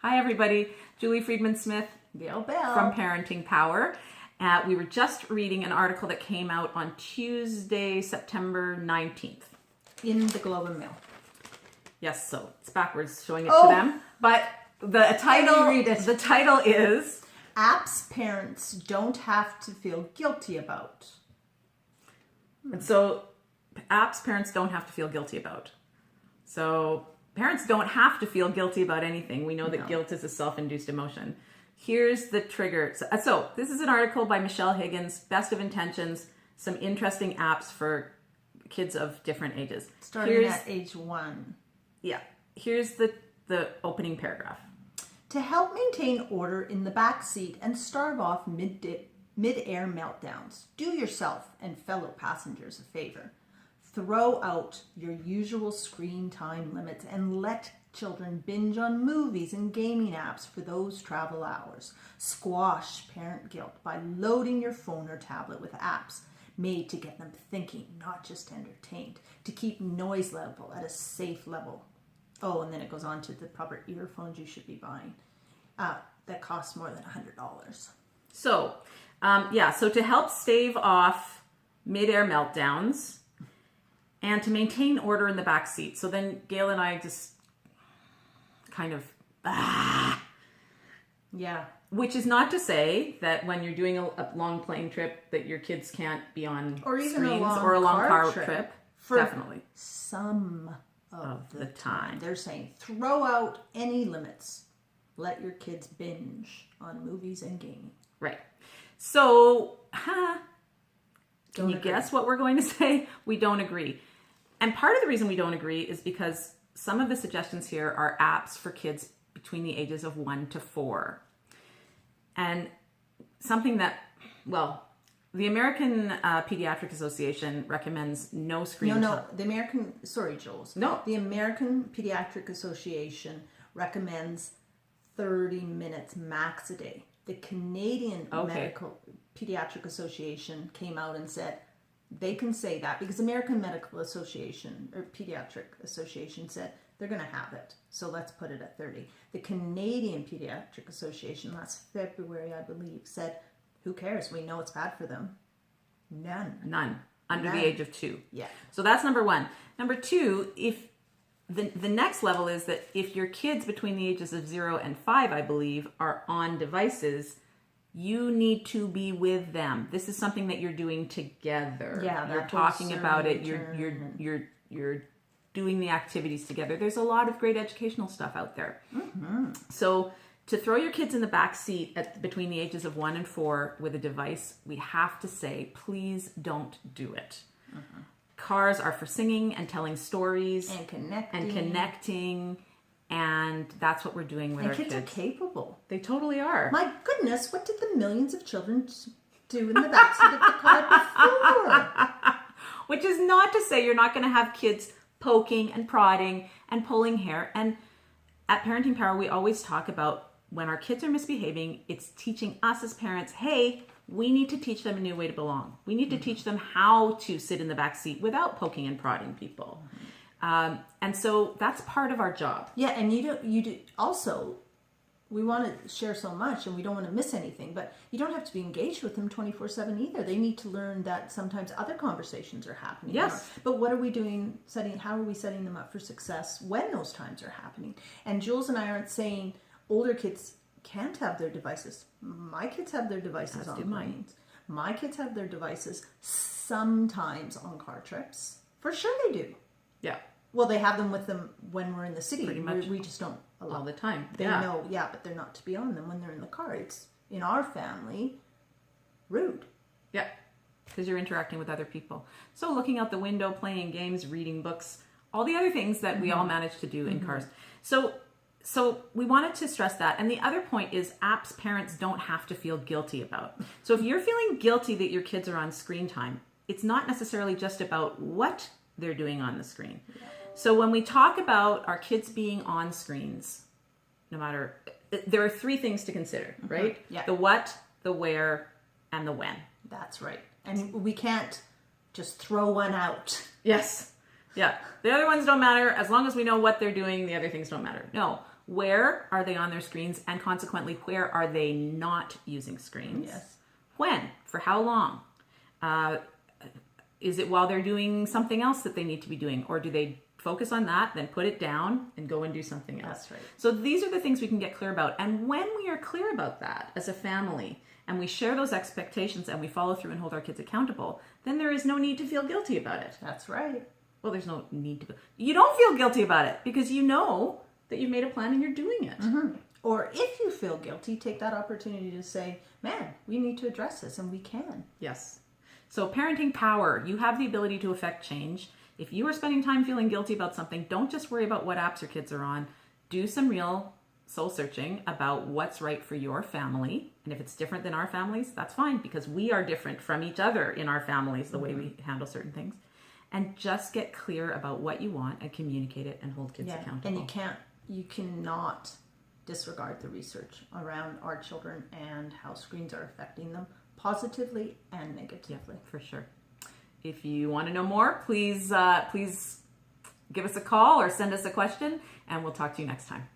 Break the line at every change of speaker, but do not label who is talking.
Hi, everybody. Julie Friedman Smith
Gail Bell
from Parenting Power. We were just reading an article that came out on Tuesday, September 19th.
in the Globe and Mail.
Yes, so it's backwards showing it to them. But the title,
read it.
The title is
Apps parents don't have to feel guilty about.
And so apps parents don't have to feel guilty about. So parents don't have to feel guilty about anything. We know that guilt is a self-induced emotion. Here's the trigger. So this is an article by Michelle Higgins, Best of Intentions, some interesting apps for kids of different ages.
Starting at age 1.
Yeah. Here's the opening paragraph.
To help maintain order in the back seat and starve off mid-air meltdowns, do yourself and fellow passengers a favor. Throw out your usual screen time limits and let children binge on movies and gaming apps for those travel hours. Squash parent guilt by loading your phone or tablet with apps made to get them thinking, not just entertained, to keep noise level at a safe level. Oh, and then it goes on to the proper earphones you should be buying that cost more than $100.
So, so to help stave off mid-air meltdowns and to maintain order in the back seat. So then Gail and I just kind of,
Yeah.
Which is not to say that when you're doing a long plane trip that your kids can't be on
Or even
screens
a long
or a long car
trip.
trip.
For
Definitely.
some of
the time.
They're saying throw out any limits. Let your kids binge on movies and gaming.
Right. So, can you
agree.
guess what we're going to say? We don't agree. And part of the reason we don't agree is because some of the suggestions here are apps for kids between the ages of 1 to 4. And something that, the American Pediatric Association recommends no screen time.
No, the American, sorry, Jules.
No.
The American Pediatric Association recommends 30 minutes max a day. The Canadian Medical Pediatric Association came out and said they can say that because American Medical Association or Pediatric Association said they're going to have it. So let's put it at 30. The Canadian Pediatric Association last February, I believe, said, who cares? We know it's bad for them. None.
Under the age of 2.
Yeah.
So that's number 1. Number 2, if the next level is that if your kids between the ages of 0 and 5, I believe, are on devices, you need to be with them. This is something that you're doing together.
Yeah,
you're talking about it. You're doing the activities together. There's a lot of great educational stuff out there. Mm-hmm. So to throw your kids in the back seat between the ages of 1 and 4 with a device, we have to say, please don't do it. Mm-hmm. Cars are for singing and telling stories
and connecting.
And that's what we're doing with our kids.
And kids are capable.
They totally are.
My goodness, what did the millions of children do in the backseat of the car before?
Which is not to say you're not going to have kids poking and prodding and pulling hair. And at Parenting Power, we always talk about when our kids are misbehaving, it's teaching us as parents, hey, we need to teach them a new way to belong. We need to teach them how to sit in the back seat without poking and prodding people. And so that's part of our job.
Yeah, and you do also, we want to share so much and we don't want to miss anything, but you don't have to be engaged with them 24/7 either. They need to learn that sometimes other conversations are happening.
Yes.
But what are we doing, how are we setting them up for success when those times are happening? And Jules and I aren't saying older kids can't have their devices. My kids have their devices on planes. My kids have their devices sometimes on car trips. For sure they do.
Yeah.
Well, they have them with them when we're in the city.
Pretty much.
We just don't allow
All the time.
They know, but they're not to be on them when they're in the car. It's, in our family, rude.
Yeah, because you're interacting with other people. So looking out the window, playing games, reading books, all the other things that we all manage to do in cars. So we wanted to stress that. And the other point is apps parents don't have to feel guilty about. So if you're feeling guilty that your kids are on screen time, it's not necessarily just about what they're doing on the screen. Yeah. So when we talk about our kids being on screens, there are 3 things to consider, right?
Yeah.
The what, the where, and the when.
That's right. And we can't just throw one out.
Yes. Yeah. The other ones don't matter. As long as we know what they're doing, the other things don't matter. No. Where are they on their screens? And consequently, where are they not using screens?
Yes.
When? For how long? Is it while they're doing something else that they need to be doing? Or do they focus on that, then put it down and go and do something else?
That's right.
So these are the things we can get clear about. And when we are clear about that as a family, and we share those expectations and we follow through and hold our kids accountable, then there is no need to feel guilty about it.
That's right.
Well, there's no need to. You don't feel guilty about it because you know that you've made a plan and you're doing it.
Or if you feel guilty, take that opportunity to say, man, we need to address this, and we can.
Yes. So parenting power, you have the ability to affect change. If you are spending time feeling guilty about something, don't just worry about what apps your kids are on. Do some real soul searching about what's right for your family. And if it's different than our families, that's fine, because we are different from each other in our families, the way we handle certain things. And just get clear about what you want and communicate it and hold kids accountable.
And you cannot disregard the research around our children and how screens are affecting them positively and negatively.
Yeah, for sure. If you want to know more, please give us a call or send us a question, and we'll talk to you next time.